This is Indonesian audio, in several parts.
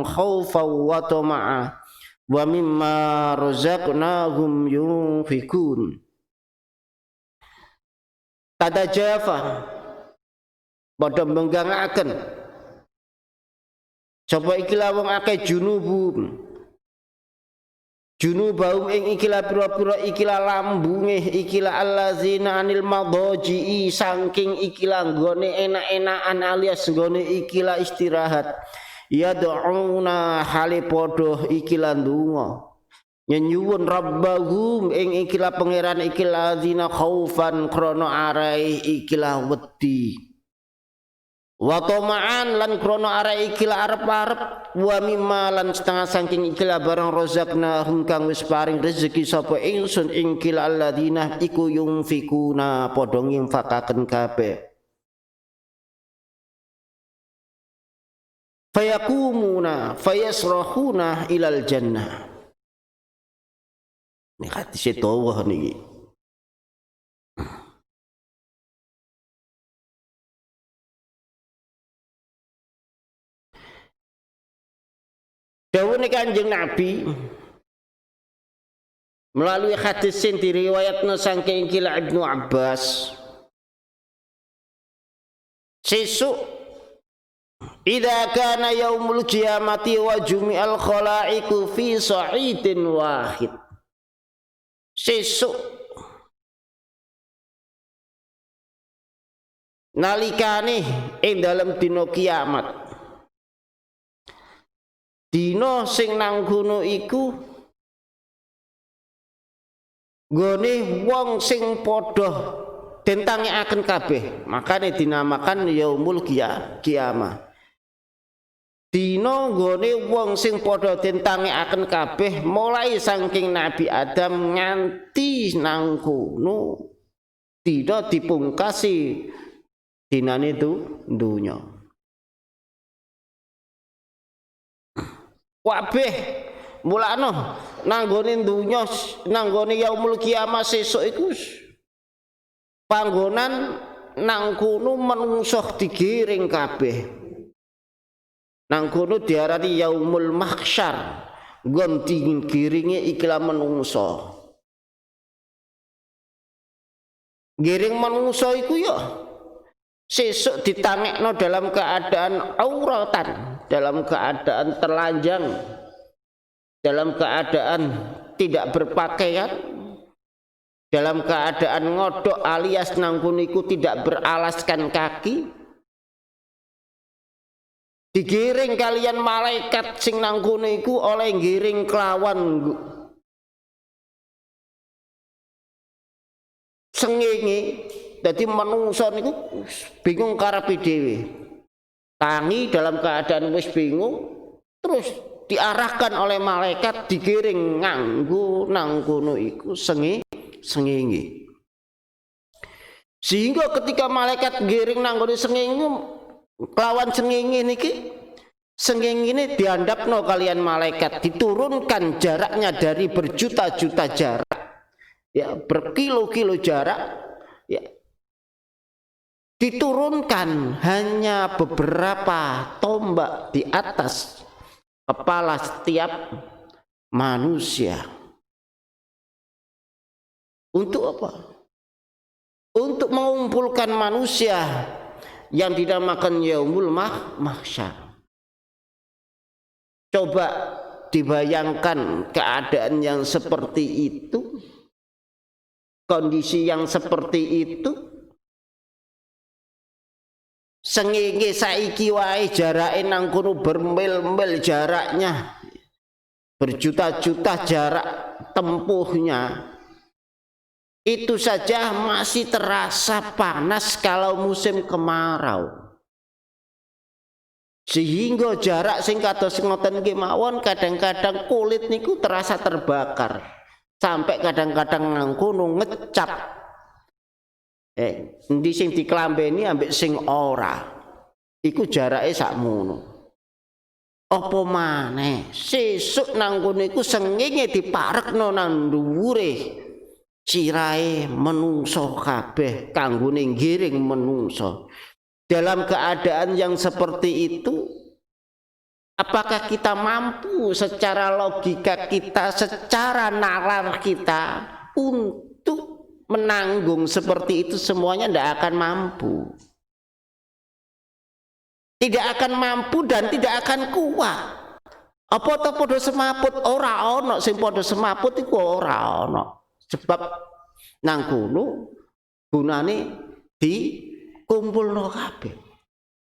khaufan wa tama'a wa mimma razaqnahum yunfikun. Tatajafa padha menggangaken sapa ikilah wong akeh junubahum ing ikilah pira-pira ikilah lambunge ikilah allazina anil madaji saking ikilah nggone enak-enakan alias nggone ikilah istirahat yad'una hale padha ikilah ndonga nyuwun rabbahum ing ikilah pangeran ikilah allazina khaufan krana arai ikilah wedi wa tama'an lan krana arek ikilah arep-arep wa mimma lan setengah saking ikilah barang razaqnahum kang wis paring rezeki sapa ingsun ing ikilah alladzina iku yunfikuna padha nginfakaken kabeh fayakumuna fayasrahuna ilal jannah. Ini hadis dawa niki. Dawuh Kanjeng Nabi melalui hadis yang diriwayatna saking ikilah Ibnu Abbas sesuk idza kana yaumul qiyamati wa jumi'al khalaiqu fi sa'idin wahid sesuk nalikane ing dalam dina kiamat dina sing nang kono iku nggone wong sing padha den tangekaken kabeh makane dinamakan yaumul qiyamah dina nggone wong sing padha den tangekaken kabeh mulai saking Nabi Adam nganti nang kono dina dipungkasi dinane dunya. Wabeh mulane nanggone dunya nanggone yaumul kiamah sesuk iku panggonan nang kono manungsa digiring kabeh nang kono diarani yaumul mahsyar nggon digiringe ikilah manungsa giring manungsa iku ya sesuk ditangekno dalam keadaan auratan dalam keadaan telanjang, dalam keadaan tidak berpakaian, dalam keadaan ngodok alias nangkuniku tidak beralaskan kaki, digiring kalian malaikat sing nangkuniku oleh giring kelawan sengenge, jadi manungsa niku bingung karepe dhewe. Tangi dalam keadaan wis bingung terus diarahkan oleh malaikat digiring nganggo nang kono iku sengenge sehingga ketika malaikat giring nang kono sengenge kelawan sengenge niki sengenge ini diandapno kalian malaikat diturunkan jaraknya dari berjuta-juta jarak ya berkilo-kilo jarak ya diturunkan hanya beberapa tombak di atas kepala setiap manusia. Untuk apa? Untuk mengumpulkan manusia yang dinamakan yaumul mahsyar. Coba dibayangkan keadaan yang seperti itu, kondisi yang seperti itu. Sengenge saiki wae jarake nang kono bermil-mil jaraknya berjuta-juta jarak tempuhnya itu saja masih terasa panas kalau musim kemarau sehingga jarak sing kados ngoten nggih mawon kadang-kadang kulit niku terasa terbakar sampai kadang-kadang nang kono ngecap endi sing diklambeni ambek sing ora iku jarake sakmono apa maneh sesuk nang kono iku sengenge diparekno nang dhuwure sirahe menungso kabeh kanggone ngiring menungso dalam keadaan yang seperti itu Apakah kita mampu secara logika kita, secara nalar kita untuk menanggung seperti itu semuanya? Tidak akan mampu. Tidak akan mampu dan tidak akan kuat. Apa to podo semaput? Ora ono sing podo semaput iku ora ono. Sebab nang kono gunane dikumpulno kabeh.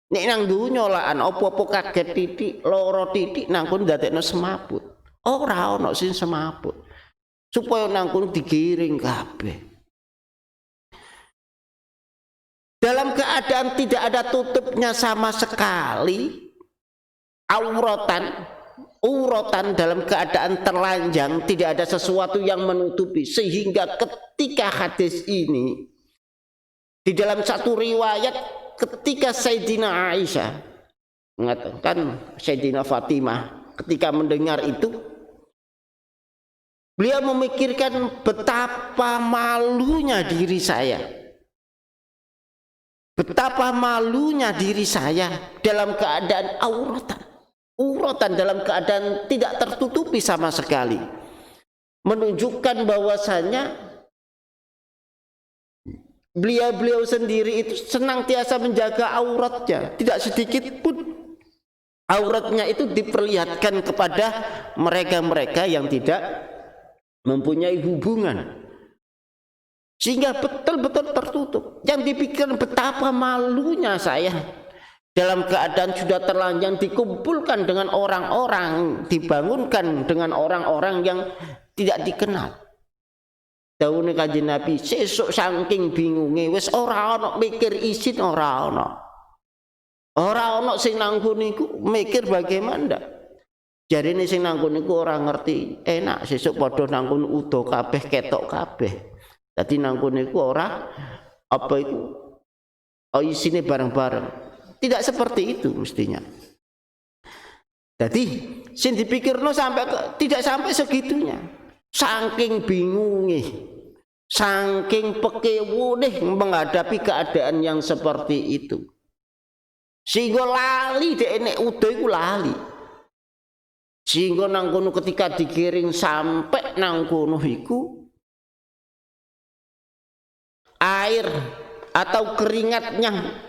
Nek nang donya lakan apa-apa kaget titik, loro titik nang kono ndadekno semaput. Ora ono sing semaput. Supaya nang kono digiring kabeh. Dalam keadaan tidak ada tutupnya sama sekali, uratan dalam keadaan terlanjang, tidak ada sesuatu yang menutupi, sehingga ketika hadis ini di dalam satu riwayat, ketika Sayyidina Aisyah mengatakan, Sayyidina Fatimah ketika mendengar itu, beliau memikirkan betapa malunya diri saya, betapa malunya diri saya dalam keadaan uratan dalam keadaan tidak tertutupi sama sekali, menunjukkan bahwasanya beliau sendiri itu senantiasa menjaga auratnya. Tidak sedikit pun auratnya itu diperlihatkan kepada mereka-mereka yang tidak mempunyai hubungan, sehingga betul-betul tertutup. Yang dipikirkan betapa malunya saya dalam keadaan sudah terlanjang, dikumpulkan dengan orang-orang, dibangunkan dengan orang-orang yang tidak dikenal. Dawuhe Kanjeng Nabi, sesuk saking bingunge wis ora ana mikir isin, ora ana sing nang niku mikir bagaimana ndak. Jarine sing nang niku ora ngerti, enak sesuk padha nang udo kabeh, ketok kabeh. Dadi nang niku ora apa itu isine bareng-bareng. Tidak seperti itu mestinya. Jadi sing dipikirno tidak sampai segitunya. Saking bingunge, saking pekewune menghadapi keadaan yang seperti itu, sehingga lali dek nek udo iku lali. Sehingga nang kono ketika digiring sampai nang kono iku, air atau keringatnya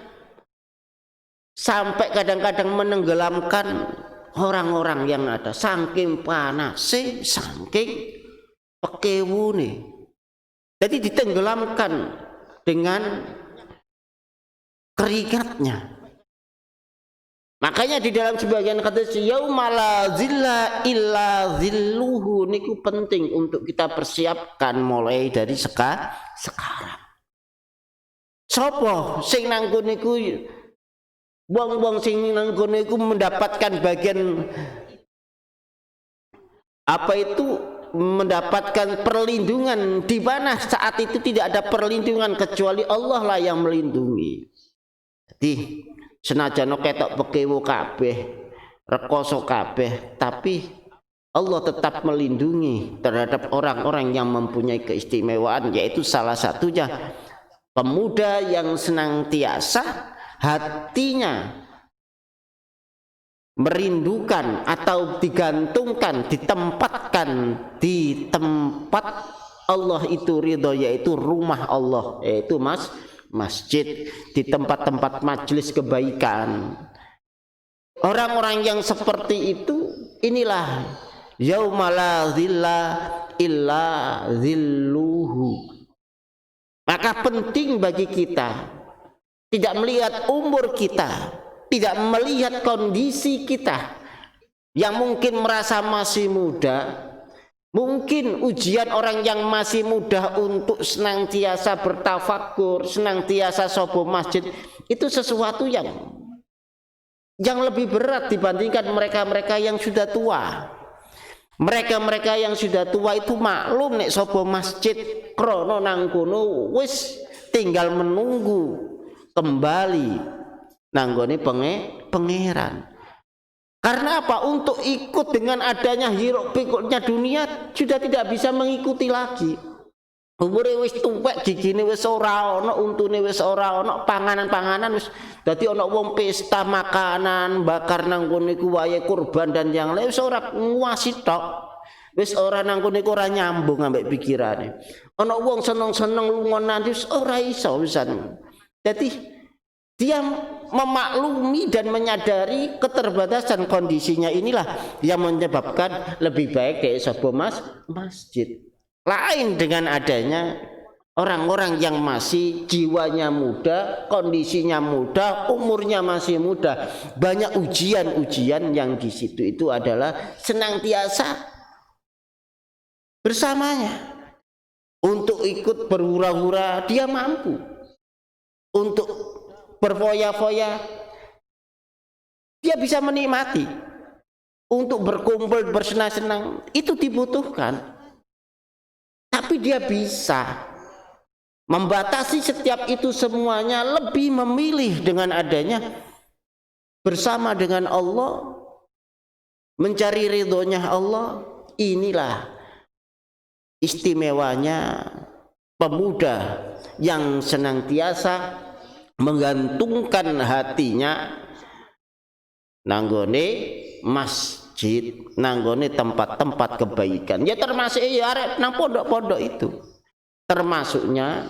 sampai kadang-kadang menenggelamkan orang-orang yang ada, saking panas, saking pekewune. Jadi ditenggelamkan dengan keringatnya. Makanya di dalam sebagian hadis, yauma la zilla illa zilluhu, niku penting untuk kita persiapkan mulai dari sekarang. Sopo sing nang niku, wong-wong sing nang kono iku mendapatkan bagian apa itu, mendapatkan perlindungan, di mana saat itu tidak ada perlindungan kecuali Allah lah yang melindungi. Jadi senajan ketok pekewo kabeh, rekoso kabeh, tapi Allah tetap melindungi terhadap orang-orang yang mempunyai keistimewaan, yaitu salah satunya pemuda yang senantiasa hatinya merindukan atau digantungkan, ditempatkan di tempat Allah itu ridho, yaitu rumah Allah, yaitu masjid, di tempat-tempat majelis kebaikan. Orang-orang yang seperti itu, inilah yauma la zilla illa zilluhu. Maka penting bagi kita tidak melihat umur kita, tidak melihat kondisi kita yang mungkin merasa masih muda. Mungkin ujian orang yang masih muda untuk senantiasa bertafakur, senantiasa sobo masjid, itu sesuatu yang lebih berat dibandingkan mereka-mereka yang sudah tua. Mereka-mereka yang sudah tua itu maklum nek sobo masjid krono nang kono wis tinggal menunggu kembali nanggone pangeran. Karena apa? Untuk ikut dengan adanya hiruk pikuknya dunia sudah tidak bisa mengikuti lagi. Umure wis tuwek, gigine wis ora ana, untune wis ora ana, panganan-panganan wis dadi ana wong pesta makanan, bakar nang kono iku wayahe kurban dan yang lain wis ora nguasi tok. Wis ora nang kono iku ora nyambung ambek pikirane. Ana wong seneng-seneng lunga nanti wis ora iso wisan. Dadi dia memaklumi dan menyadari keterbatasan kondisinya, inilah yang menyebabkan lebih baik dari sebuah masjid. Lain dengan adanya orang-orang yang masih jiwanya muda, kondisinya muda, umurnya masih muda, banyak ujian-ujian yang di situ itu adalah senantiasa bersamanya. Untuk ikut berhura-hura dia mampu, untuk berfoya-foya dia bisa menikmati, untuk berkumpul bersenang-senang itu dibutuhkan. Tapi dia bisa membatasi setiap itu semuanya, lebih memilih dengan adanya bersama dengan Allah, mencari ridhonya Allah. Inilah istimewanya pemuda yang senantiasa menggantungkan hatinya nanggone masjid, nanggone tempat-tempat kebaikan. Ya termasuk ya arek nang pondok-pondok itu. Termasuknya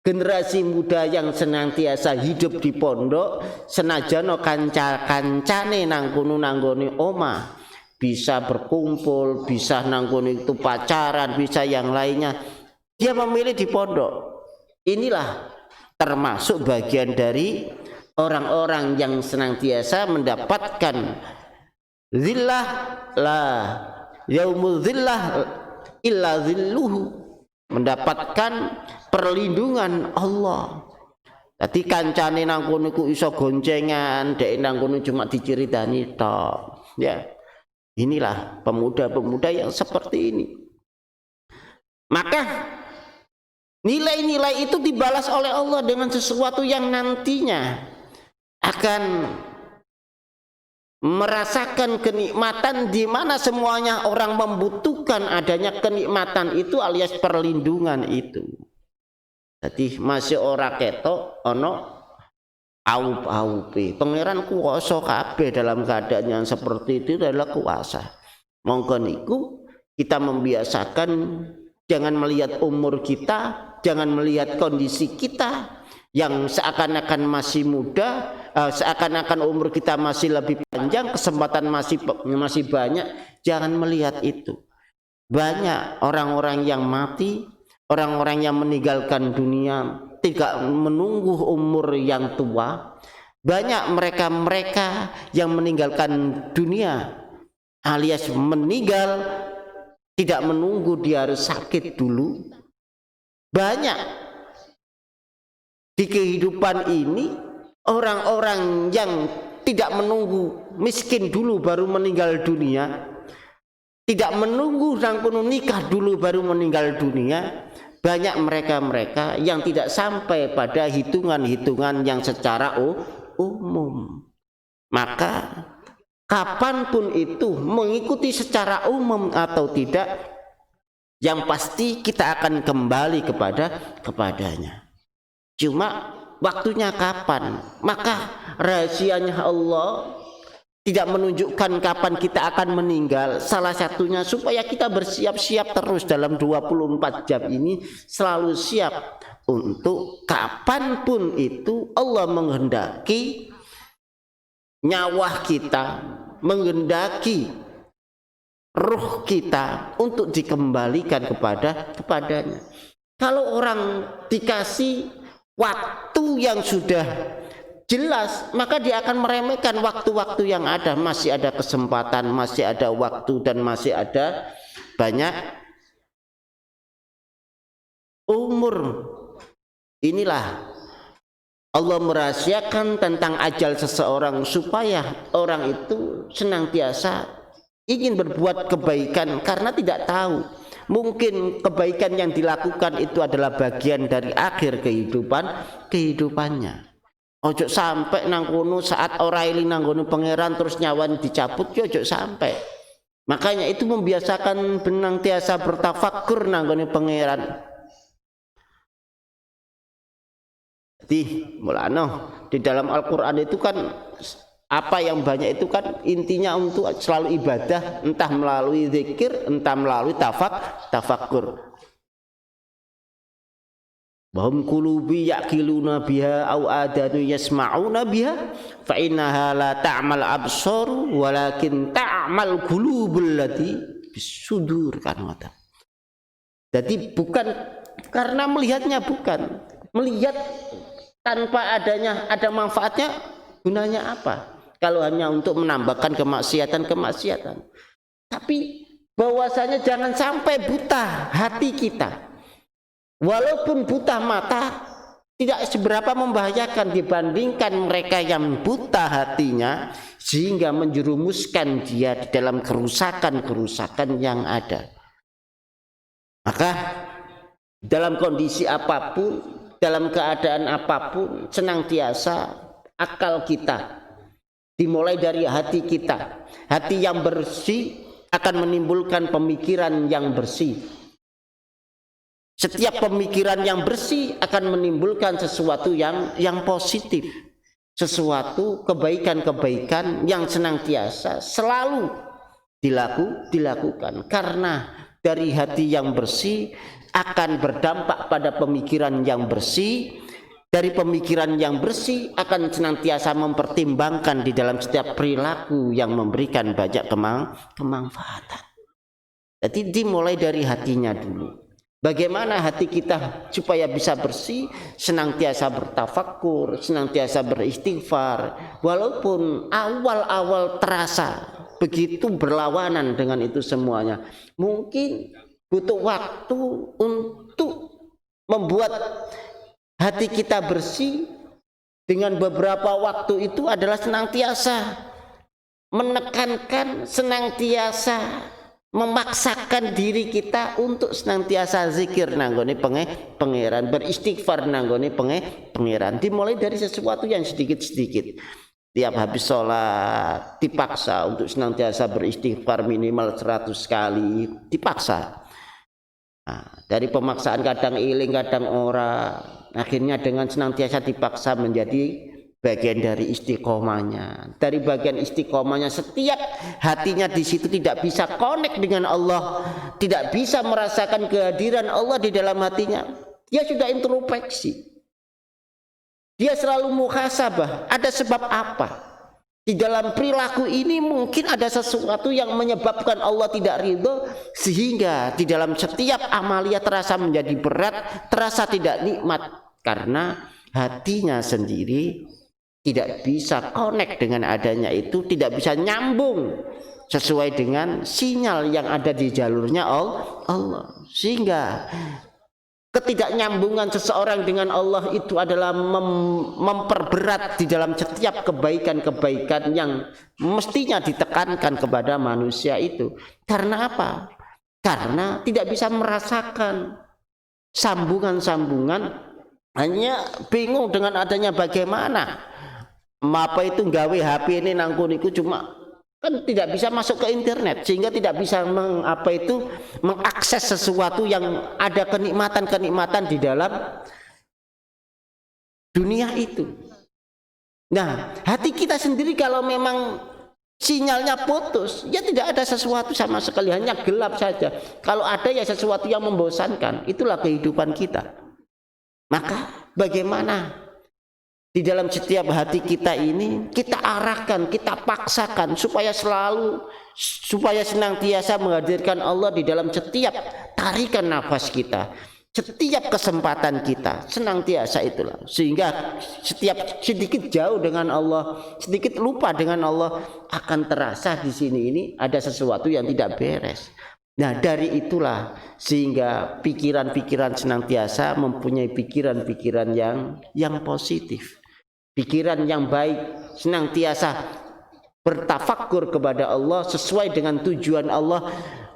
generasi muda yang senantiasa hidup di pondok, senajan kanca-kancane nang kono nanggone omah, bisa berkumpul, bisa nanggone itu pacaran, bisa yang lainnya. Dia memilih di pondok. Inilah termasuk bagian dari orang-orang yang senantiasa mendapatkan zillah, la yaumul zillah illa zilluhu, mendapatkan perlindungan Allah. Tadi kancane nang kono iku iso goncengan, dek nang kono cuma diceritani tok. Ya. Inilah pemuda-pemuda yang seperti ini. Maka nilai-nilai itu dibalas oleh Allah dengan sesuatu yang nantinya akan merasakan kenikmatan, di mana semuanya orang membutuhkan adanya kenikmatan itu alias perlindungan itu. Jadi masih ora ketok ono aup-aupe. Pangeran kuwasa kabeh dalam keadaan yang seperti itu adalah kuasa. Monggo niku kita membiasakan jangan melihat umur kita, jangan melihat kondisi kita yang seakan-akan masih muda, seakan-akan umur kita masih lebih panjang, kesempatan masih banyak. Jangan melihat itu. Banyak orang-orang yang mati, orang-orang yang meninggalkan dunia tidak menunggu umur yang tua. Banyak mereka-mereka yang meninggalkan dunia alias meninggal tidak menunggu dia harus sakit dulu. Banyak di kehidupan ini orang-orang yang tidak menunggu miskin dulu baru meninggal dunia, tidak menunggu sang kuno nikah dulu baru meninggal dunia. Banyak mereka-mereka yang tidak sampai pada hitungan-hitungan yang secara umum. Maka kapanpun itu mengikuti secara umum atau tidak, yang pasti kita akan kembali kepadanya. Cuma waktunya kapan? Maka rahasianya Allah tidak menunjukkan kapan kita akan meninggal. Salah satunya supaya kita bersiap-siap terus dalam 24 jam ini, selalu siap untuk kapanpun itu Allah menghendaki nyawa kita, menghendaki ruh kita untuk dikembalikan kepadanya. Kalau orang dikasih waktu yang sudah jelas, maka dia akan meremehkan waktu-waktu yang ada. Masih ada kesempatan, masih ada waktu, dan masih ada banyak umur. Inilah Allah merahasiakan tentang ajal seseorang supaya orang itu senantiasa ingin berbuat kebaikan karena tidak tahu. Mungkin kebaikan yang dilakukan itu adalah bagian dari akhir kehidupannya. Ojo sampai nang kono saat ora eling nang kono pangeran terus nyawan dicabut, yo ojo sampai. Makanya itu membiasakan benang tiasa bertafakur nang kono pangeran. Jadi mulano di dalam Al-Qur'an itu kan apa yang banyak itu kan intinya untuk selalu ibadah, entah melalui zikir, entah melalui tafakkur. Bahum qulubi yaqiluna biha au adanu yasma'una biha fa innaha la ta'mal absar walakin ta'mal qulubul lati bisudur kan ngoten. Jadi bukan karena melihatnya, bukan melihat tanpa ada manfaatnya, gunanya apa kalau hanya untuk menambahkan kemaksiatan. Tapi bahwasanya jangan sampai buta hati kita. Walaupun buta mata tidak seberapa membahayakan dibandingkan mereka yang buta hatinya sehingga menjerumuskan dia di dalam kerusakan yang ada. Maka dalam kondisi apapun, dalam keadaan apapun, senantiasa akal kita dimulai dari hati kita. Hati yang bersih akan menimbulkan pemikiran yang bersih. Setiap pemikiran yang bersih akan menimbulkan sesuatu yang positif, sesuatu kebaikan-kebaikan yang senantiasa selalu dilakukan. Karena dari hati yang bersih akan berdampak pada pemikiran yang bersih. Dari pemikiran yang bersih akan senantiasa mempertimbangkan di dalam setiap perilaku yang memberikan banyak kemanfaatan. Jadi dimulai dari hatinya dulu. Bagaimana hati kita supaya bisa bersih, senantiasa bertafakkur, senantiasa beristighfar, walaupun awal-awal terasa begitu berlawanan dengan itu semuanya. Mungkin butuh waktu untuk membuat hati kita bersih. Dengan beberapa waktu itu adalah senantiasa menekankan, senantiasa memaksakan diri kita untuk senantiasa zikir nanggone pangeran, beristighfar nanggone pangeran. Dimulai dari sesuatu yang sedikit-sedikit. Tiap habis sholat dipaksa untuk senantiasa beristighfar minimal 100 kali, dipaksa. Nah, dari pemaksaan kadang iling kadang ora, akhirnya dengan senantiasa dipaksa menjadi bagian dari istiqomahnya. Dari bagian istiqomahnya, setiap hatinya di situ tidak bisa connect dengan Allah, tidak bisa merasakan kehadiran Allah di dalam hatinya. Dia sudah introspeksi. Dia selalu muhasabah. Ada sebab apa? Di dalam perilaku ini mungkin ada sesuatu yang menyebabkan Allah tidak ridho, sehingga di dalam setiap amalia terasa menjadi berat, terasa tidak nikmat karena hatinya sendiri tidak bisa connect dengan adanya itu, tidak bisa nyambung sesuai dengan sinyal yang ada di jalurnya Allah. Sehingga ketidaknyambungan seseorang dengan Allah itu adalah memperberat di dalam setiap kebaikan-kebaikan yang mestinya ditekankan kepada manusia itu. Karena apa? Karena tidak bisa merasakan sambungan-sambungan, hanya bingung dengan adanya bagaimana apa itu gawe HP ini nangkuniku, cuma kan tidak bisa masuk ke internet sehingga tidak bisa mengakses sesuatu yang ada kenikmatan-kenikmatan di dalam dunia itu. Nah, hati kita sendiri kalau memang sinyalnya putus, ya tidak ada sesuatu sama sekali, hanya gelap saja. Kalau ada ya sesuatu yang membosankan, itulah kehidupan kita. Maka bagaimana di dalam setiap hati kita ini kita arahkan, kita paksakan supaya senantiasa menghadirkan Allah di dalam setiap tarikan nafas kita, setiap kesempatan kita, senantiasa itulah. Sehingga setiap sedikit jauh dengan Allah, sedikit lupa dengan Allah, akan terasa di sini ini ada sesuatu yang tidak beres. Nah, dari itulah sehingga pikiran-pikiran senantiasa mempunyai pikiran-pikiran yang positif. Pikiran yang baik, senantiasa bertafakkur kepada Allah sesuai dengan tujuan Allah.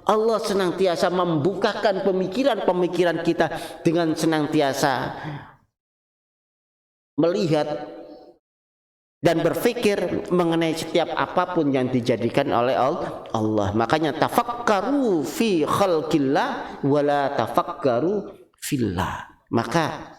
Allah senantiasa membukakan pemikiran-pemikiran kita dengan senantiasa melihat dan berpikir mengenai setiap apapun yang dijadikan oleh Allah. Makanya tafakkaru fi khalqillah wala tafakkaru fillah. Maka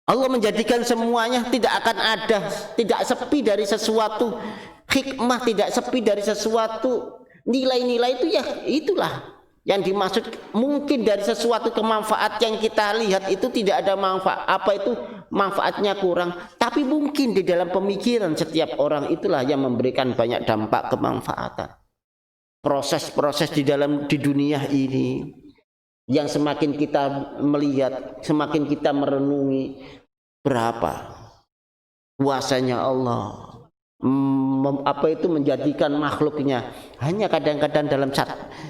Allah menjadikan semuanya tidak akan ada, tidak sepi dari sesuatu hikmah, tidak sepi dari sesuatu nilai-nilai itu, ya itulah yang dimaksud. Mungkin dari sesuatu kemanfaat yang kita lihat itu tidak ada manfaat, apa itu manfaatnya kurang, tapi mungkin di dalam pemikiran setiap orang itulah yang memberikan banyak dampak kemanfaatan. Proses-proses di dunia ini yang semakin kita melihat, semakin kita merenungi berapa kuasanya Allah, apa itu menjadikan makhluknya hanya kadang-kadang dalam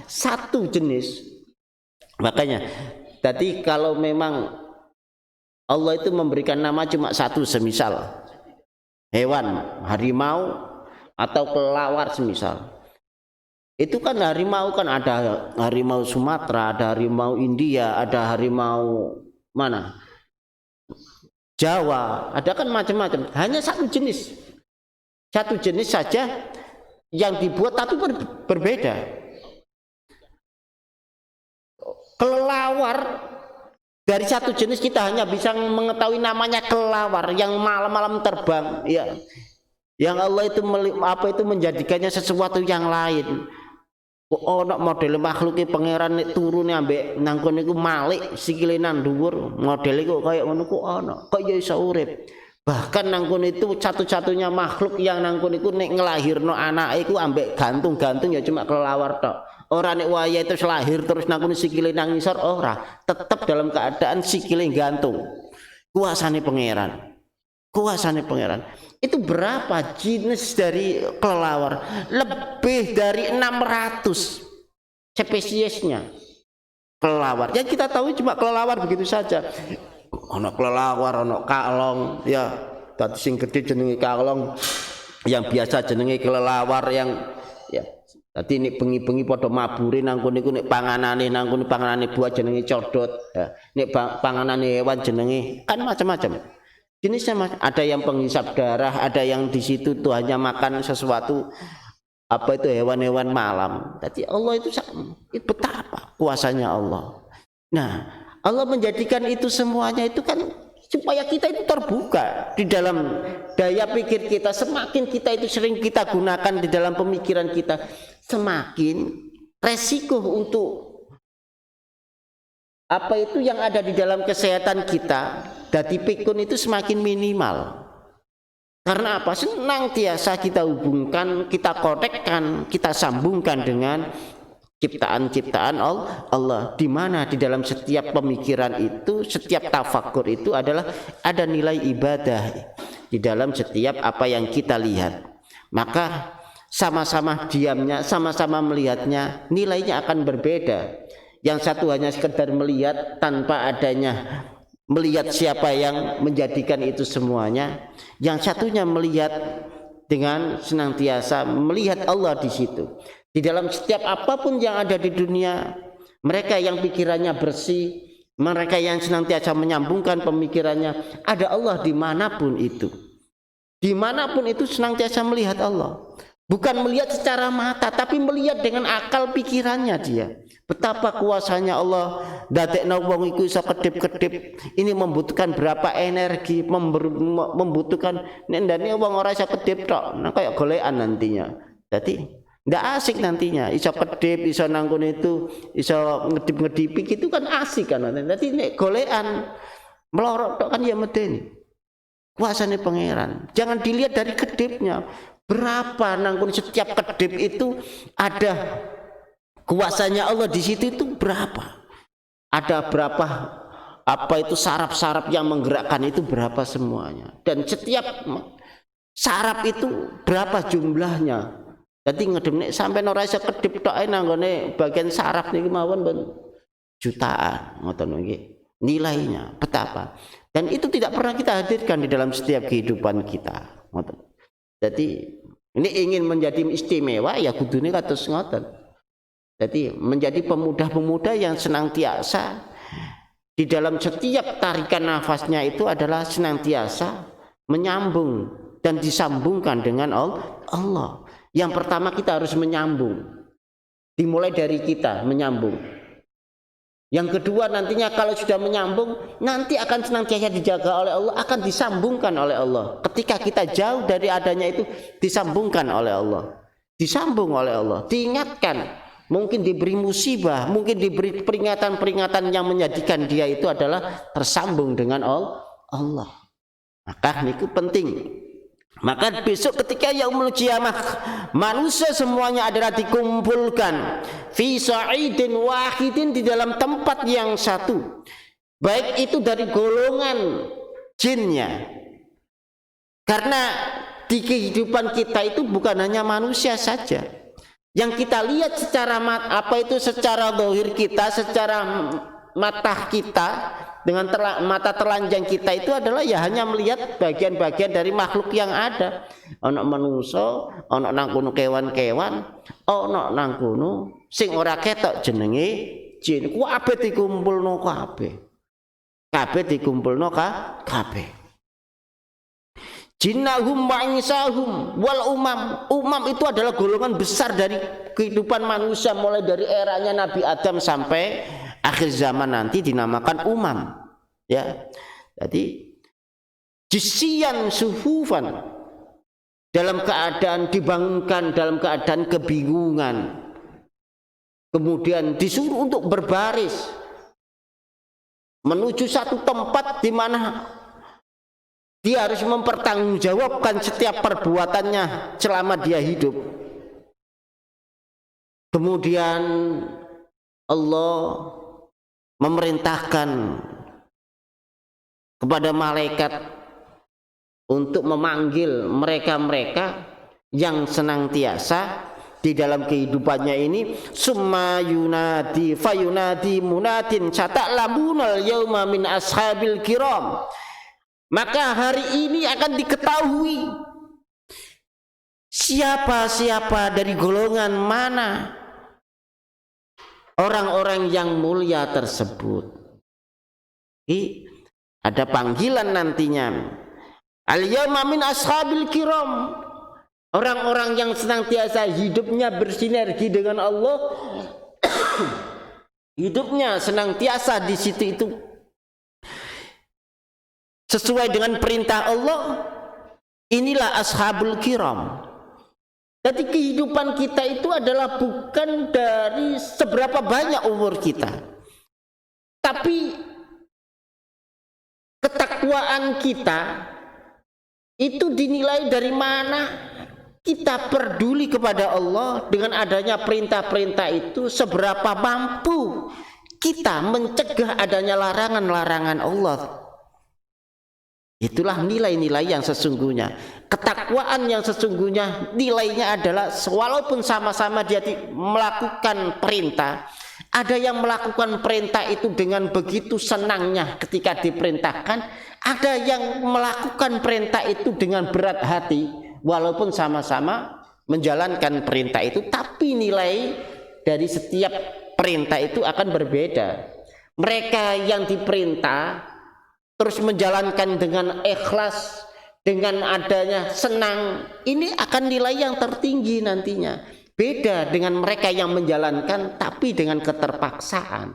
satu jenis. Makanya tadi kalau memang Allah itu memberikan nama cuma satu, semisal hewan harimau atau kelelawar semisal, itu kan harimau kan ada harimau Sumatera, ada harimau India, ada harimau mana Jawa, ada kan macam-macam. Hanya satu jenis saja yang dibuat, tapi berbeda. Kelelawar dari satu jenis kita hanya bisa mengetahui namanya kelelawar yang malam-malam terbang, ya. Yang Allah itu apa itu menjadikannya sesuatu yang lain. Ono model makhluknya pangeran turun ambek nangkon iku malik sikile nang dhuwur, model iku kaya ngono ku ono, kok ya iso urip. Bahkan nangkon itu satu-satunya makhluk yang nangkon iku nek ngelahirno anake iku ambek gantung-gantung ya cuma kelelawar tok. Ora nek waya itu lahir terus nangkon sikile nang ngisor, ora, tetap dalam keadaan sikile gantung. Kuasane pangeran. Itu berapa jenis dari kelelawar? Lebih dari 600 spesiesnya kelelawar. Yang kita tahu cuma kelelawar begitu saja. Ono kelelawar, ono kalong, ya. Dadi sing gede jenenge kalong, yang biasa jenenge kelelawar, yang ya. Dadi nek bengi-bengi padha mabure nang kono iku, nek panganane nang kono panganane buah jenenge codot, ya. Nek panganane hewan jenenge kan macam-macam. Jenisnya ada yang penghisap darah, ada yang di situ tuh hanya makan sesuatu apa itu hewan-hewan malam. Jadi Allah itu betapa kuasanya Allah. Nah, Allah menjadikan itu semuanya itu kan supaya kita itu terbuka di dalam daya pikir kita. Semakin kita itu sering kita gunakan di dalam pemikiran kita, semakin resiko untuk apa itu yang ada di dalam kesehatan kita, dadi pikun itu semakin minimal. Karena apa? Senantiasa kita hubungkan, kita konekkan, kita sambungkan dengan ciptaan-ciptaan Allah, di mana di dalam setiap pemikiran itu, setiap tafakur itu adalah ada nilai ibadah di dalam setiap apa yang kita lihat. Maka sama-sama diamnya, sama-sama melihatnya, nilainya akan berbeda. Yang satu hanya sekedar melihat tanpa adanya melihat siapa yang menjadikan itu semuanya. Yang satunya melihat dengan senantiasa melihat Allah di situ. Di dalam setiap apapun yang ada di dunia, mereka yang pikirannya bersih, mereka yang senantiasa menyambungkan pemikirannya, ada Allah dimanapun itu. Dimanapun itu senantiasa melihat Allah. Bukan melihat secara mata, tapi melihat dengan akal pikirannya dia. Betapa kuasanya Allah, dadekna wong iku iso kedip-kedip. Ini membutuhkan berapa energi, membutuhkan ndane wong ora iso kedip tok, nah kayak golekan nantinya. Jadi ndak asik nantinya, iso kedip, iso nangkun itu, iso ngedip-ngedipi gitu kan asik kan. Dadi nek golekan melorot tok kan ya medeni. Kuasane pangeran. Jangan dilihat dari kedipnya. Berapa nangkun setiap kedip itu ada kuasanya Allah di situ itu berapa? Ada berapa apa itu saraf-saraf yang menggerakkan itu berapa semuanya? Dan setiap saraf itu berapa jumlahnya? Jadi ngedem nek sampai ora iso kedip tok ae nanggone bagian saraf niki mawon ben jutaan ngoten nggih. Nilainya betapa. Dan itu tidak pernah kita hadirkan di dalam setiap kehidupan kita. Ngoten. Jadi ini ingin menjadi istimewa ya kudune kados ngoten. Jadi menjadi pemuda-pemuda yang senantiasa di dalam setiap tarikan nafasnya itu adalah senantiasa menyambung dan disambungkan dengan Allah. Yang pertama kita harus menyambung. Dimulai dari kita menyambung. Yang kedua, nantinya kalau sudah menyambung, nanti akan senantiasa dijaga oleh Allah, akan disambungkan oleh Allah. Ketika kita jauh dari adanya itu, disambungkan oleh Allah, disambung oleh Allah, diingatkan. Mungkin diberi musibah, mungkin diberi peringatan-peringatan yang menjadikan dia itu adalah tersambung dengan Allah. Maka itu penting. Maka besok ketika yaumul qiyamah, manusia semuanya adalah dikumpulkan fi sa'idin wahidin, di dalam tempat yang satu, baik itu dari golongan jinnya. Karena di kehidupan kita itu bukan hanya manusia saja yang kita lihat secara secara zahir kita, secara mata kita, dengan mata telanjang kita itu adalah ya hanya melihat bagian-bagian dari makhluk yang ada. Ono manusa, ono nang kono kewan-kewan, ono nang kono sing ora ketok jenenge jin. Kabeh dikumpulno kabeh. Kabeh dikumpulno kabeh. Jinnahum wa insahum wal umam. Umam itu adalah golongan besar dari kehidupan manusia, mulai dari eranya Nabi Adam sampai akhir zaman nanti dinamakan umam, ya. Jadi jisian suhufan, dalam keadaan dibangunkan dalam keadaan kebingungan, kemudian disuruh untuk berbaris menuju satu tempat di mana dia harus mempertanggungjawabkan setiap perbuatannya selama dia hidup. Kemudian Allah memerintahkan kepada malaikat untuk memanggil mereka-mereka yang senantiasa di dalam kehidupannya ini, summa yunadi fayunadi munadin sata'lamunal yauma min ashabil kiram. Maka hari ini akan diketahui siapa-siapa dari golongan mana orang-orang yang mulia tersebut. Ada panggilan nantinya, al-yauma min ashabil kiram, orang-orang yang senantiasa hidupnya bersinergi dengan Allah, hidupnya senantiasa di situ itu sesuai dengan perintah Allah. Inilah ashabul kiram. Jadi kehidupan kita itu adalah bukan dari seberapa banyak umur kita, tapi ketakwaan kita itu dinilai dari mana kita peduli kepada Allah. Dengan adanya perintah-perintah itu, seberapa mampu kita mencegah adanya larangan-larangan Allah. Itulah nilai-nilai yang sesungguhnya. Ketakwaan yang sesungguhnya nilainya adalah walaupun sama-sama dia melakukan perintah, ada yang melakukan perintah itu dengan begitu senangnya ketika diperintahkan, ada yang melakukan perintah itu dengan berat hati walaupun sama-sama menjalankan perintah itu, tapi nilai dari setiap perintah itu akan berbeda. Mereka yang diperintah terus menjalankan dengan ikhlas, dengan adanya senang, ini akan nilai yang tertinggi nantinya. Beda dengan mereka yang menjalankan tapi dengan keterpaksaan,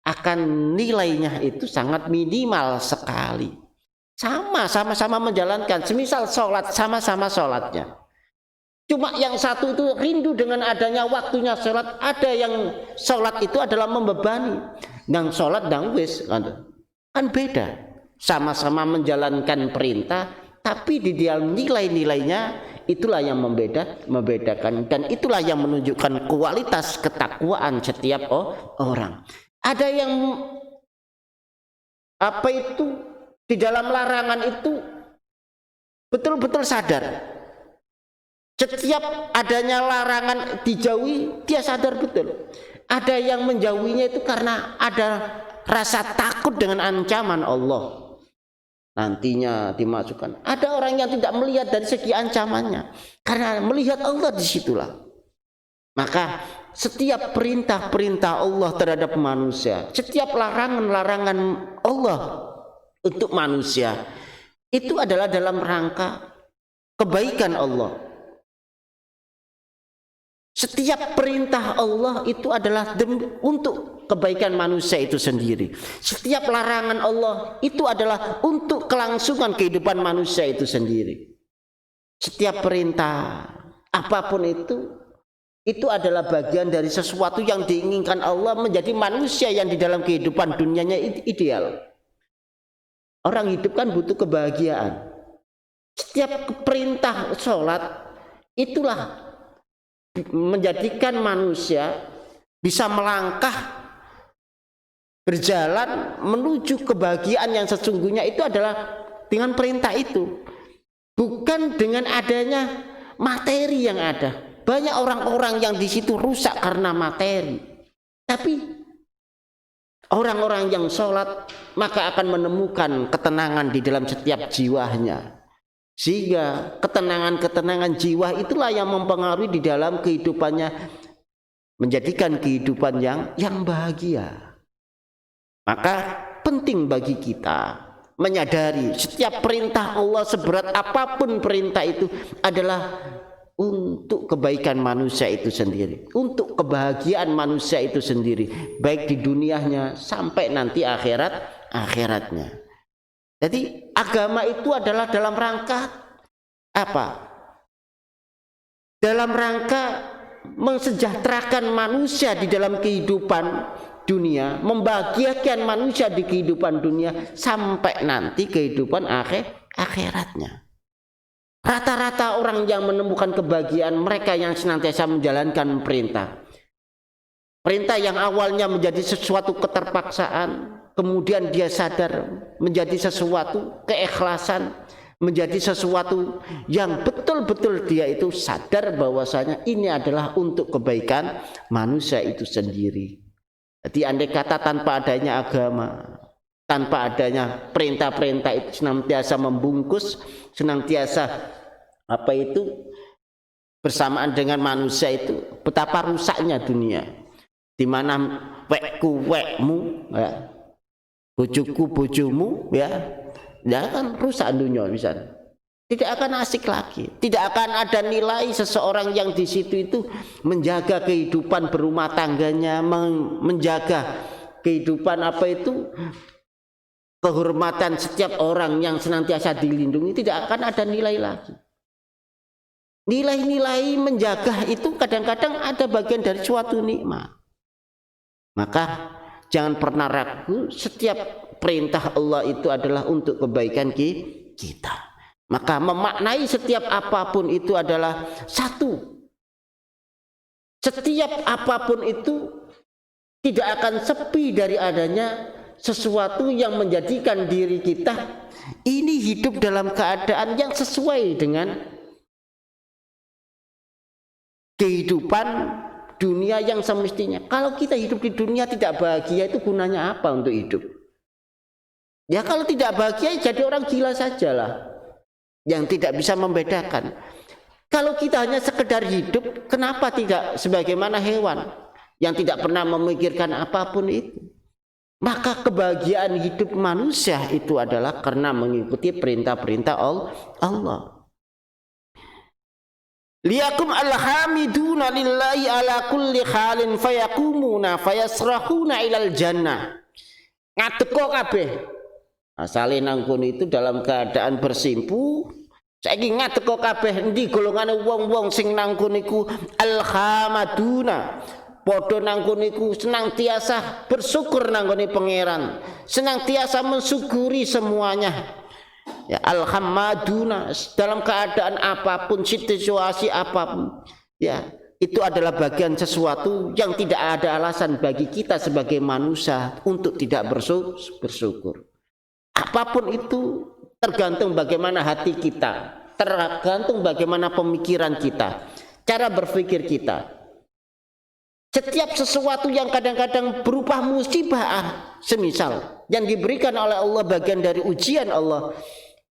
akan nilainya itu sangat minimal sekali. Sama-sama menjalankan, semisal sholat, sama-sama sholatnya, cuma yang satu itu rindu dengan adanya waktunya sholat, ada yang sholat itu adalah membebani, yang sholat dan wis kan beda. Sama-sama menjalankan perintah, tapi di dalam nilai-nilainya itulah yang membedakan, dan itulah yang menunjukkan kualitas ketakwaan setiap orang. Ada yang di dalam larangan itu betul-betul sadar. Setiap adanya larangan dijauhi, dia sadar betul. Ada yang menjauhinya itu karena ada rasa takut dengan ancaman Allah nantinya dimasukkan. Ada orang yang tidak melihat dari segi ancamannya, karena melihat Allah disitulah. Maka setiap perintah-perintah Allah terhadap manusia, setiap larangan-larangan Allah untuk manusia, itu adalah dalam rangka kebaikan Allah. Setiap perintah Allah itu adalah untuk kebaikan manusia itu sendiri. Setiap larangan Allah itu adalah untuk kelangsungan kehidupan manusia itu sendiri. Setiap perintah apapun itu adalah bagian dari sesuatu yang diinginkan Allah menjadi manusia yang di dalam kehidupan dunianya ideal. Orang hidup kan butuh kebahagiaan. Setiap perintah sholat itulah menjadikan manusia bisa melangkah berjalan menuju kebahagiaan yang sesungguhnya itu adalah dengan perintah itu, bukan dengan adanya materi yang ada. Banyak orang-orang yang di situ rusak karena materi, tapi orang-orang yang sholat maka akan menemukan ketenangan di dalam setiap jiwanya. Sehingga ketenangan jiwa itulah yang mempengaruhi di dalam kehidupannya, menjadikan kehidupan yang bahagia. Maka penting bagi kita menyadari setiap perintah Allah, seberat apapun perintah itu, adalah untuk kebaikan manusia itu sendiri, untuk kebahagiaan manusia itu sendiri, baik di dunianya sampai nanti akhiratnya. Jadi agama itu adalah dalam rangka apa? Dalam rangka mensejahterakan manusia di dalam kehidupan dunia, membahagiakan manusia di kehidupan dunia sampai nanti kehidupan akhiratnya. Rata-rata orang yang menemukan kebahagiaan mereka yang senantiasa menjalankan perintah. Perintah yang awalnya menjadi sesuatu keterpaksaan, kemudian dia sadar menjadi sesuatu keikhlasan, menjadi sesuatu yang betul-betul dia itu sadar bahwasanya ini adalah untuk kebaikan manusia itu sendiri. Jadi andai kata tanpa adanya agama, tanpa adanya perintah-perintah itu senantiasa membungkus, senantiasa bersamaan dengan manusia itu, betapa rusaknya dunia. Di mana wekku wekmu, ya, bojoku bojomu, ya kan rusak dunia misalnya. Tidak akan asik lagi, tidak akan ada nilai seseorang yang di situ itu menjaga kehidupan berumah tangganya, menjaga kehidupan kehormatan setiap orang yang senantiasa dilindungi, tidak akan ada nilai lagi. Nilai-nilai menjaga itu kadang-kadang ada bagian dari suatu nikmat. Maka jangan pernah ragu, setiap perintah Allah itu adalah untuk kebaikan kita. Maka memaknai setiap apapun itu adalah satu. Setiap apapun itu tidak akan sepi dari adanya sesuatu yang menjadikan diri kita ini hidup dalam keadaan yang sesuai dengan kehidupan dunia yang semestinya. Kalau kita hidup di dunia tidak bahagia, itu gunanya apa untuk hidup? Ya kalau tidak bahagia jadi orang gila sajalah, yang tidak bisa membedakan. Kalau kita hanya sekedar hidup, kenapa tidak sebagaimana hewan yang tidak pernah memikirkan apapun itu? Maka kebahagiaan hidup manusia itu adalah karena mengikuti perintah-perintah Allah. Liyakum alhamiduna lillahi ala kulli halin fayakumuna fayasrahuna ilal jannah. Ngateko kabeh. Asale nang kono itu dalam keadaan bersimpu. Saiki ngateko kabeh endi golongane wong-wong sing nang kono iku alhamaduna. Padha nang kono iku senantiasa bersyukur nang gone pangeran, senantiasa mensyukuri semuanya. Ya, alhamdulillah dalam keadaan apapun, situasi apapun, ya itu adalah bagian sesuatu yang tidak ada alasan bagi kita sebagai manusia untuk tidak bersyukur. Apapun itu tergantung bagaimana hati kita, tergantung bagaimana pemikiran kita, cara berpikir kita. Setiap sesuatu yang kadang-kadang berupa musibah, semisal yang diberikan oleh Allah bagian dari ujian Allah,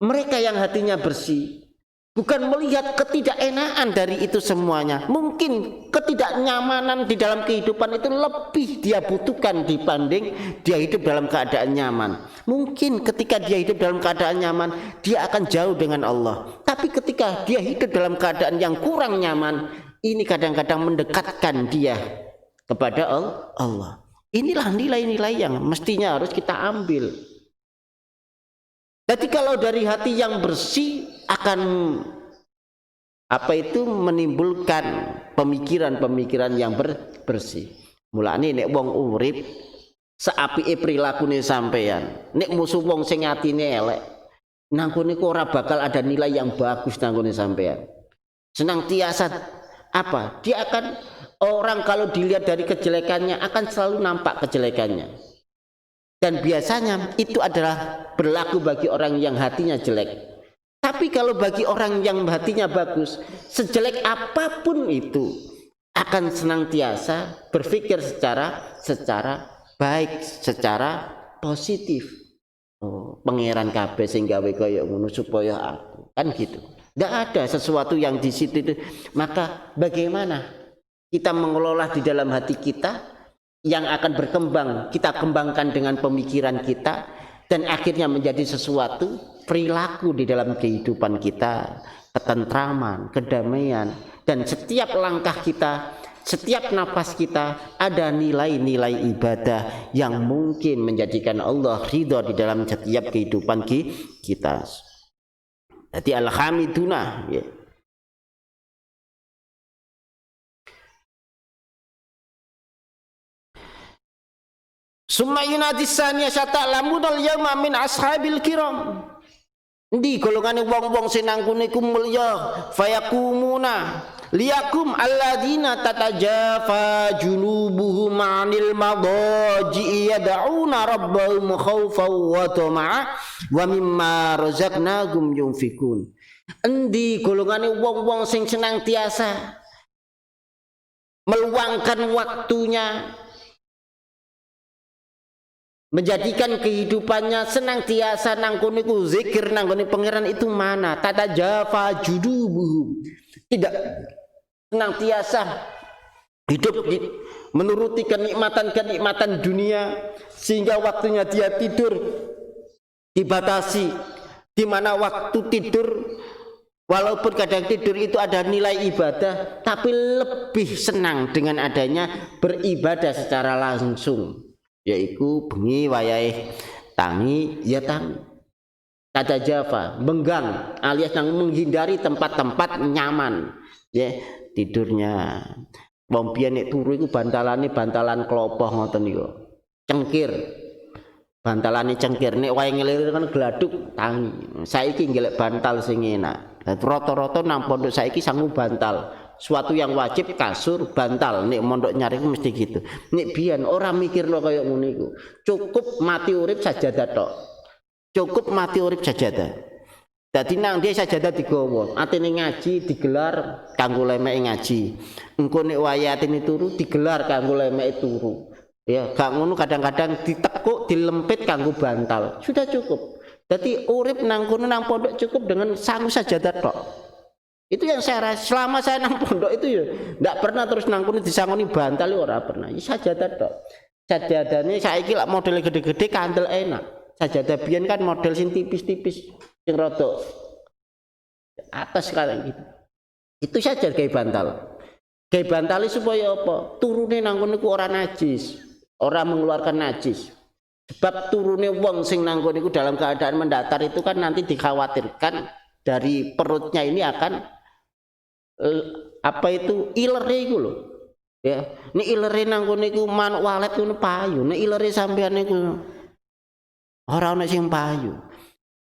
mereka yang hatinya bersih bukan melihat ketidakenaan dari itu semuanya. Mungkin ketidaknyamanan di dalam kehidupan itu lebih dia butuhkan dibanding dia hidup dalam keadaan nyaman. Mungkin ketika dia hidup dalam keadaan nyaman, dia akan jauh dengan Allah. Tapi ketika dia hidup dalam keadaan yang kurang nyaman, ini kadang-kadang mendekatkan dia kepada Allah. Inilah nilai-nilai yang mestinya harus kita ambil. Jadi kalau dari hati yang bersih akan menimbulkan pemikiran-pemikiran yang bersih. Mulane nek wong urip seapike prilakune sampeyan, nek musuh wong sing atine elek, nang kene ora bakal ada nilai yang bagus nang kene sampeyan. Senantiasa dia akan orang kalau dilihat dari kejelekannya akan selalu nampak kejelekannya. Dan biasanya itu adalah berlaku bagi orang yang hatinya jelek. Tapi kalau bagi orang yang hatinya bagus, sejelek apapun itu akan senantiasa berpikir secara baik, secara positif. Pangeran kabeh sing gawe kaya ngono supaya aku, kan gitu. Enggak ada sesuatu yang di situ itu. Maka bagaimana kita mengelola di dalam hati kita yang akan berkembang, kita kembangkan dengan pemikiran kita dan akhirnya menjadi sesuatu perilaku di dalam kehidupan kita, ketentraman, kedamaian, dan setiap langkah kita, setiap nafas kita ada nilai-nilai ibadah yang mungkin menjadikan Allah ridha di dalam setiap kehidupan kita. Jadi alhamdulillah ya. Summa yunadi saniya sata'lamunal yawma min ashabil kiram. Ndi golongane wong-wong sing nang kene iku mulya fayakumuna liyakum alladzina tatajafa junubuhum 'anil madaji yad'una rabbahum khaufan wa tama'a wa mimma razaqnahum yunfikun. Endi golongane wong-wong sing senantiasa meluangkan waktunya, menjadikan kehidupannya senantiasa nang kono iku zikir nang gone pangeran itu mana? Tata jafa judubuhum. Tidak senantiasa hidup menuruti kenikmatan dunia sehingga waktunya dia tidur dibatasi, di mana waktu tidur walaupun kadang tidur itu ada nilai ibadah, tapi lebih senang dengan adanya beribadah secara langsung. Yaitu bengi wayahe tangi ya tangi. Tata jafa menggang alias yang menghindari tempat-tempat nyaman ya tidurnya. Wong biyen nek turu iku bantalane bantalan klopo ngoten niku. Cengkir. Bantalane cengkir nek wae ngelir kan gladuk tangi. Saiki golek bantal sing enak. Rata-rata nang pondok saiki sangu bantal. Suatu yang wajib kasur, bantal. Nek mondok nyari ku mesti gitu. Nek biyen ora mikirno kaya ngono iku. Cukup mati urip sajadah tok. Cukup mati urip sajadah. Dadi nang dia sajadah digawa, atine ngaji digelar kanggo lemeke ngaji. Engko nek wayahe atine turu digelar kanggo lemeke turu. Ya, gak ngono kadang-kadang ditekuk, dilempit kanggo bantal. Sudah cukup. Dadi urip nang kono nang pondok cukup dengan sangu sajadah tok. Itu yang saya rasa selama saya nang pondok itu ya ndak pernah terus nang kono disangoni bantal ora pernah. Ya sajadah tok. Sajadahane saiki lak model gede-gede kandel enak. Sajadah biyen kan model sing tipis-tipis sing rada atas sekarang gitu. Itu saja kayak bantal. Kayak bantali supaya apa? Turune nang kono iku ora najis, ora mengeluarkan najis. Sebab turune wong sing nang kono iku dalam keadaan mendatar itu kan nanti dikhawatirkan dari perutnya ini akan ilere iku lho. Ya, nek ilere nang kono iku manuk walet ngono payu, nek ilere sampean iku ora ana sing payu.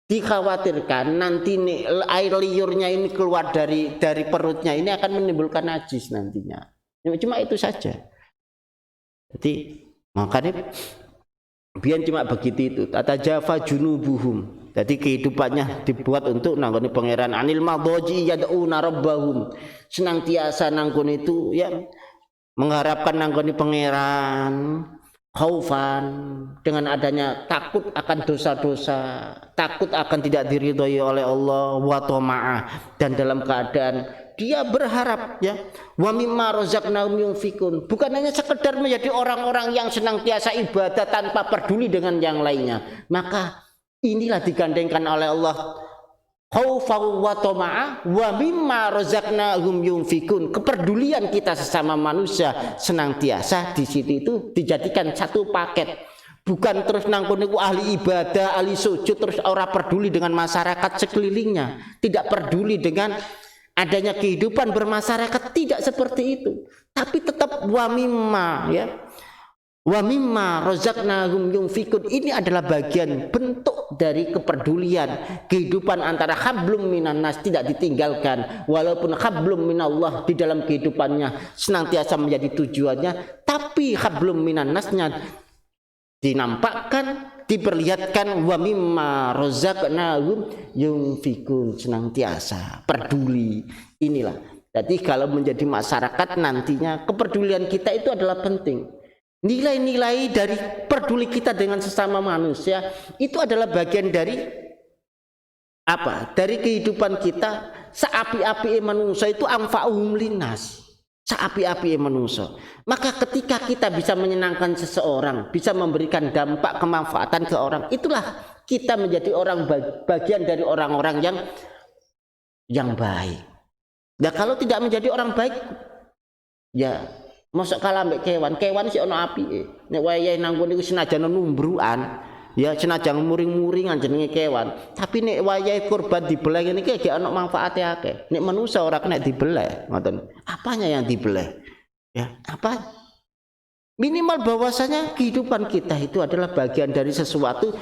Dikhawatirkan nanti nih air liurnya ini keluar dari perutnya ini akan menimbulkan najis nantinya. Cuma itu saja. Jadi makanya biar cuma begitu itu. Tata jafa junubuhum. Jadi kehidupannya dibuat untuk nanggoni pangeran anil madhaji yad'una rabbahum. Senantiasa nanggon itu ya mengharapkan nanggoni pangeran. Khaufan, dengan adanya takut akan dosa-dosa, takut akan tidak diridhoi oleh Allah, wa tama'ah, dan dalam keadaan dia berharap ya wa mimma razaqnahum yunfikun, bukan hanya sekedar menjadi orang-orang yang senantiasa ibadah tanpa peduli dengan yang lainnya. Maka inilah digandengkan oleh Allah, khaufan wa tama'a wa mimma razaqnahum yunfikun. Kepedulian kita sesama manusia senantiasa di situ itu dijadikan satu paket. Bukan terus nangkon niku ahli ibadah, ahli sujud terus ora peduli dengan masyarakat sekelilingnya, tidak peduli dengan adanya kehidupan bermasyarakat, tidak seperti itu. Tapi tetap wa mimma ya. Wa mimma razaqnahum yunfikun, ini adalah bagian bentuk dari kepedulian kehidupan antara hablum minan nas, tidak ditinggalkan walaupun hablum minallah di dalam kehidupannya senantiasa menjadi tujuannya, tapi hablum minan nasnya dinampakkan, diperlihatkan wa mimma razaqnahum yunfikun, senantiasa peduli. Inilah. Jadi kalau menjadi masyarakat nantinya kepedulian kita itu adalah penting. Nilai-nilai dari peduli kita dengan sesama manusia itu adalah bagian dari apa? Dari kehidupan kita. Seapi-api manusia itu anfa'uhum linnas. Seapi-api manusia. Maka ketika kita bisa menyenangkan seseorang, bisa memberikan dampak kemanfaatan ke orang, itulah kita menjadi orang bagian dari orang-orang yang baik. Nah, kalau tidak menjadi orang baik, ya mosok kalah mbek kewan sih ono apike. Nek wayahe nanggon iku senajan numbruan, ya senajan muring-muringan jenenge kewan, tapi nek wayahe kurban dibeleh ngene iki gak ono manfaate akeh. Nek manusa ora kena dibeleh, ngoten. Apanya yang dibeleh? Ya, apa? Minimal bahwasanya kehidupan kita itu adalah bagian dari sesuatu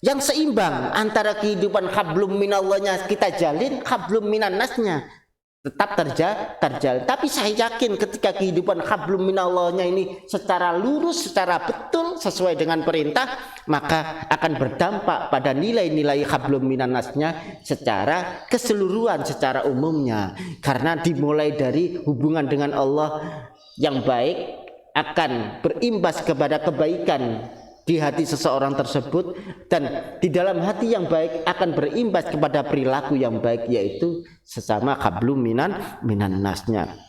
yang seimbang antara kehidupan hablum minallahnya kita jalin, hablum minan nasnya tetap terjalin. Tapi saya yakin ketika kehidupan hablum minallahnya ini secara lurus, secara betul sesuai dengan perintah, maka akan berdampak pada nilai-nilai hablum minan nasnya secara keseluruhan, secara umumnya. Karena dimulai dari hubungan dengan Allah yang baik akan berimbas kepada kebaikan di hati seseorang tersebut, dan di dalam hati yang baik akan berimbas kepada perilaku yang baik, yaitu sesama hablum minan nasnya.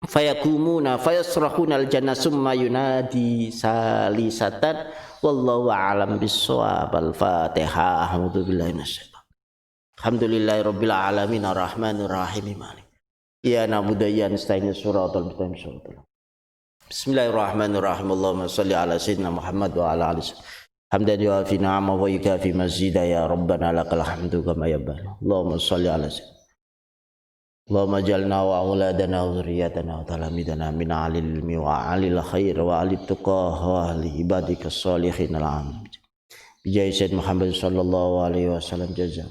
Fayakumuna fayasrahuna al-jannah summa yunadi salisatan wallahu a'lam bissawab. Al-Fatihah. A'udzubillahi minasyaitonir rajim. Alhamdulillahirabbil alamin arrahmanir rahim maliki ya na'budu wa iyyaka nasta'in shiratal mustaqim. Bismillahirrahmanirrahim. Allahumma salli ala sayyidina Muhammad wa ala ali hamdan yuafi ni'ama wa yukafi mazida ya rabbana lakal hamdu kama yanbaghi. Allahumma salli ala sayyidina Allahumma jalna wa auladana wa dzurriyyatana wa talamidana min alil ilmi wa alil khair wa alit tuqa wa ahli ibadika sholihin al-amin. Bijai Sayyid Muhammad sallallahu alaihi wasallam jazaa.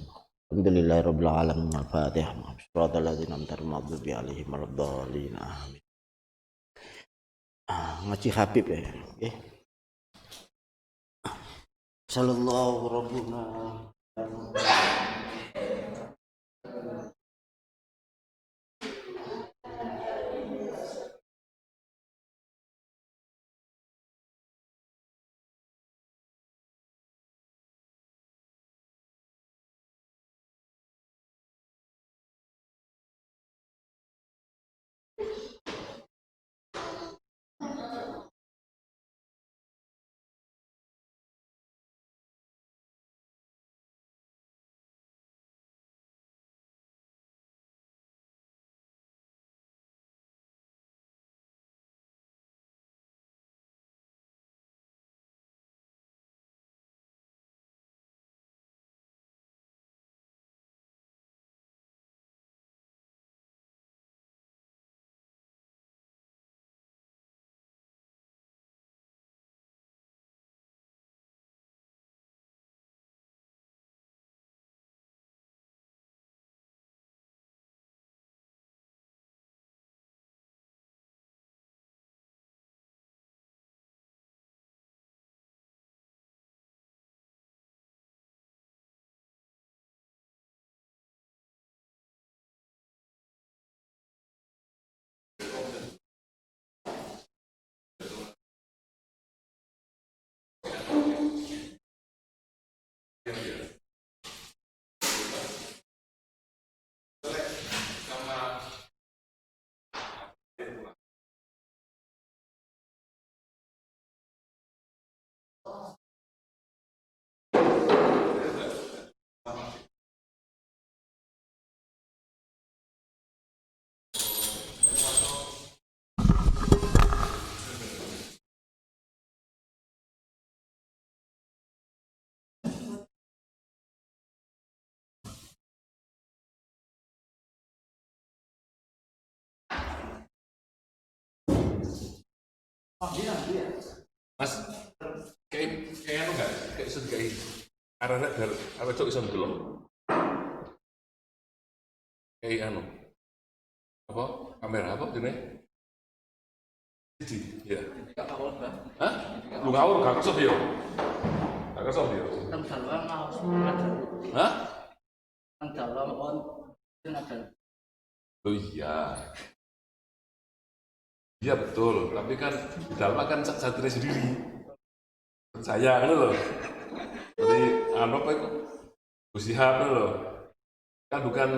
Alhamdulillahirabbil alamin. Al-Fatihah. Shiratal ladzina an'amta alaihim waladdallin. Amin. Ngaji Habib ya. Okay. Sallallahu rabbuna Mas, kayak anu nggak? Kayak iso dikai arane bar arek cok iso ndelok. Kayak anu. Apa? Kamera apa dene? Iya. Hah? Lu ngawur gak kesel dia? Gak kesel dia? Hah? Oh iya. Iya betul, tapi kan di dalam kan satria sendiri. Saya kan loh. Jadi anu apa itu? Gus Ihab kan loh. Kan bukan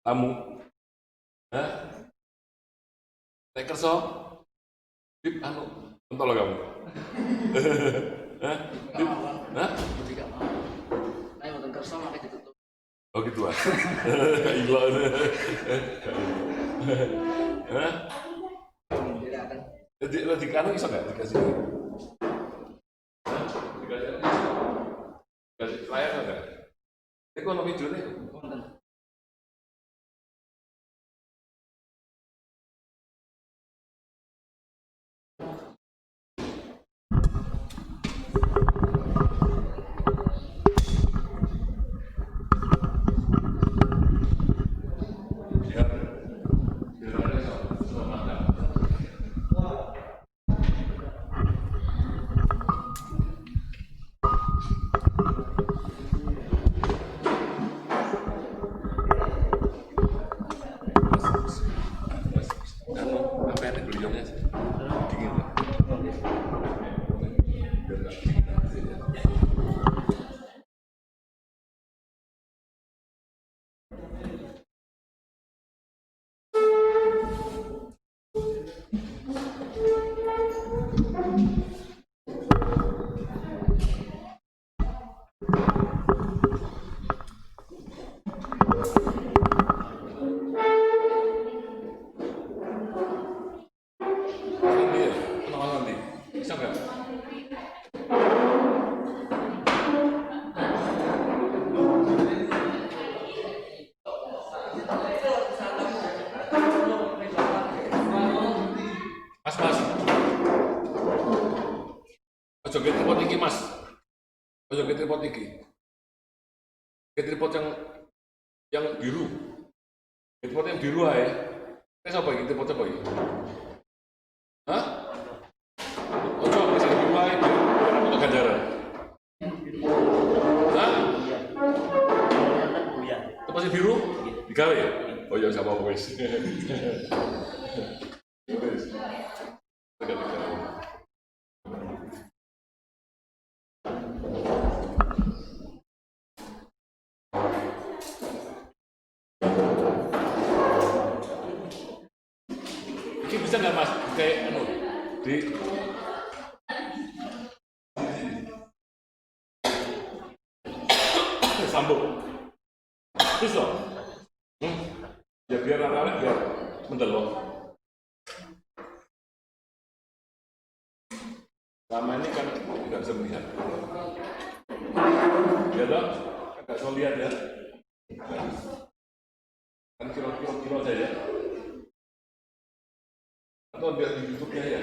tamu. Hah? Nek kerso? Bib anu, entol kamu. Hah? Bib? Hah? Oh gitu ah. Ilo. Hah? Di kanu bisa nggak dikasih? Dikasih layar nggak? Ini kok nomor video nih? Mas, ojo ke tripod iki mas, ojo ke tripod iki, ke tripod yang biru, tripod yang biru aja. Apa ini tripod apa ini? Hah? Ojo bisa biru aja, biar foto ganjaran. Hah? Tripod biru? Digawe ya? Oh ya sama wes. Ini bisa nggak mas kayak anu di sambung bisa ya biar anak-anak biar mendelok selama ini kan nggak bisa melihat ya dong nggak bisa lihat ya kan kilo aja ya atau biar di YouTube-nya ya.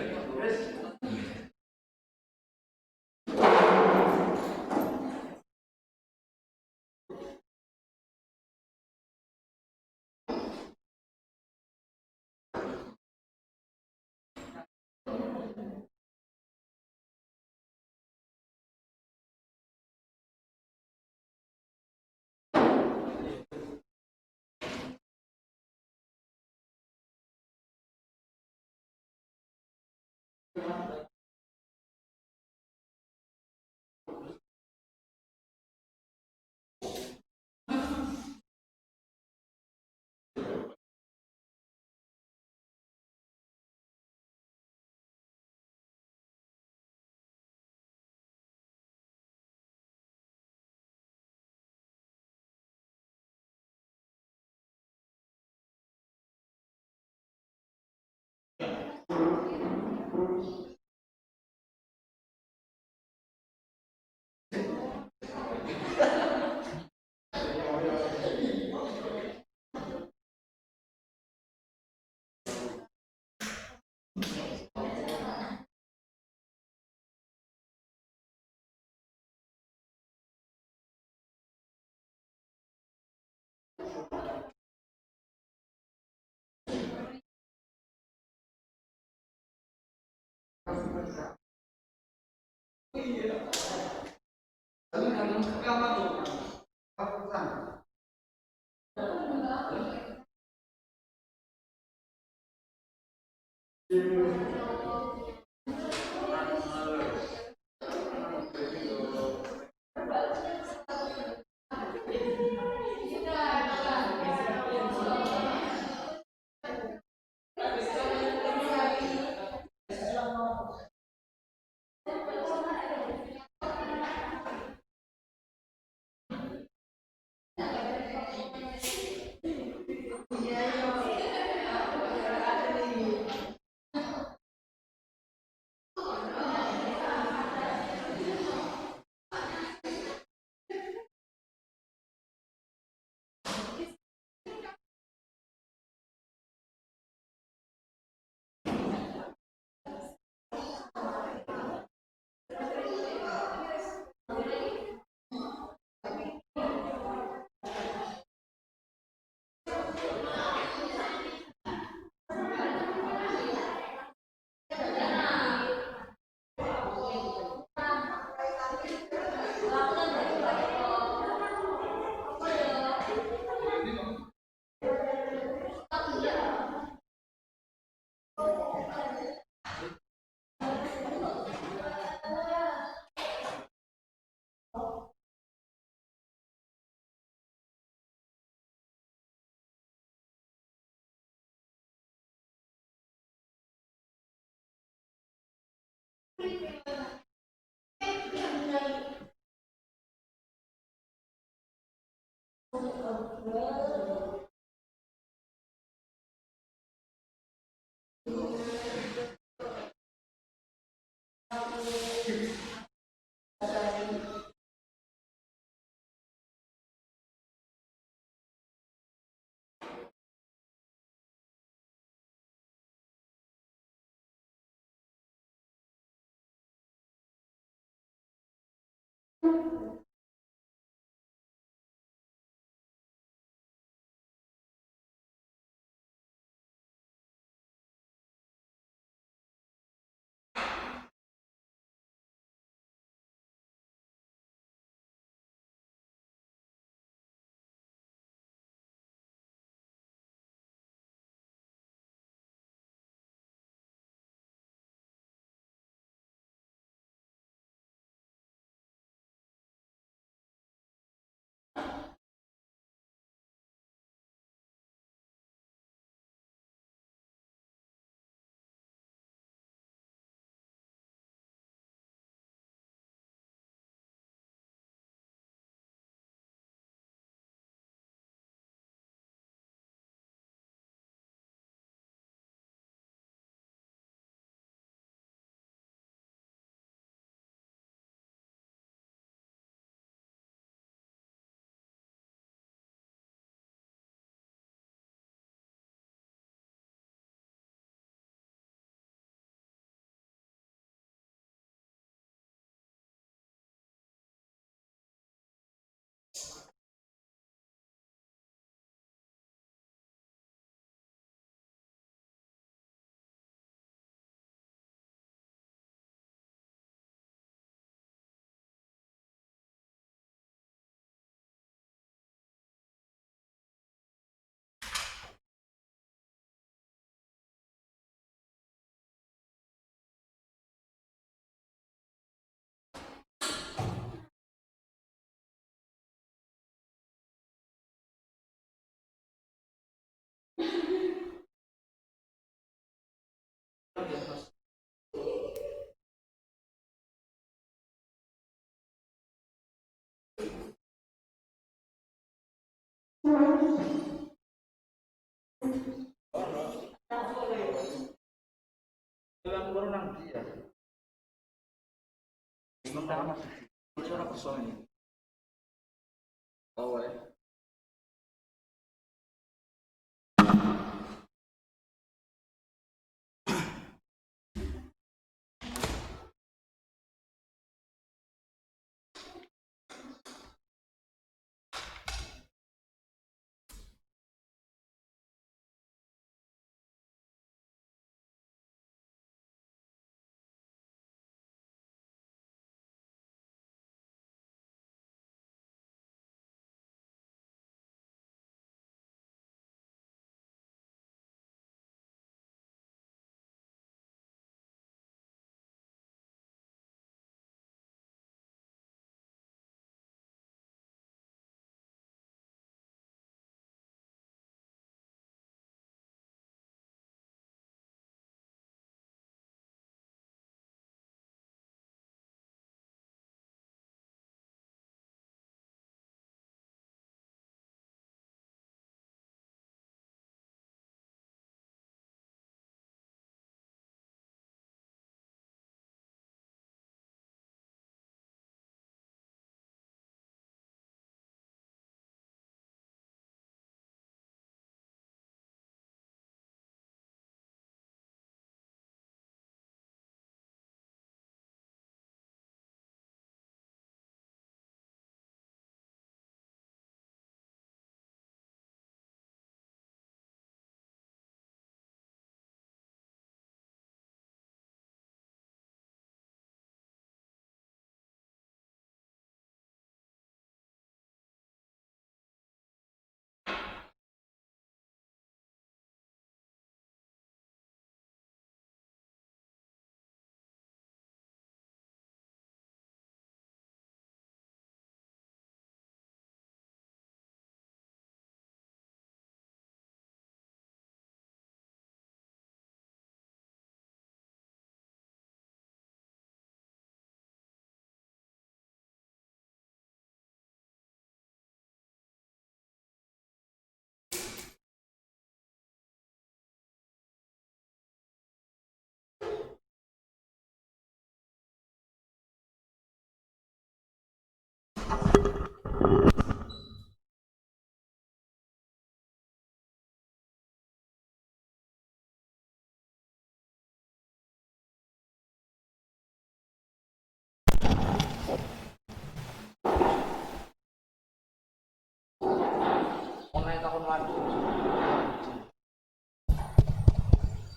maju.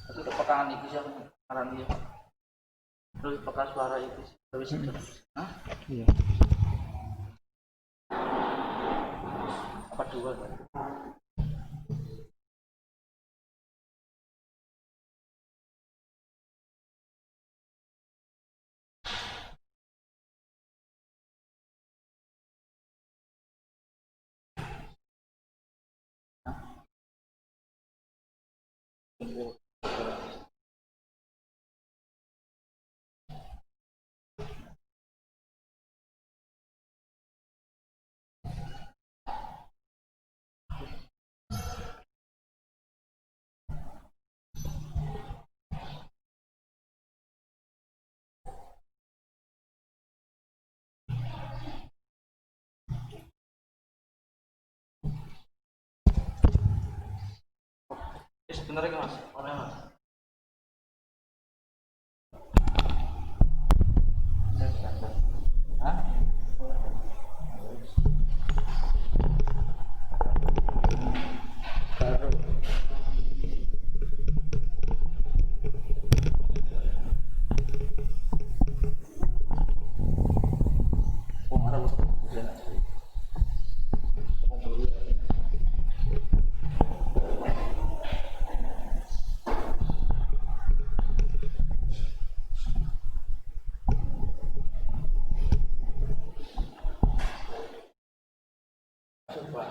Tapi kepekaan itu yang aran dia. Terus peka suara itu terus itu. Hah? Iya. Apa dua? Sebenarnya mas, mana mas? Hah? Oh, mana lu? Coba,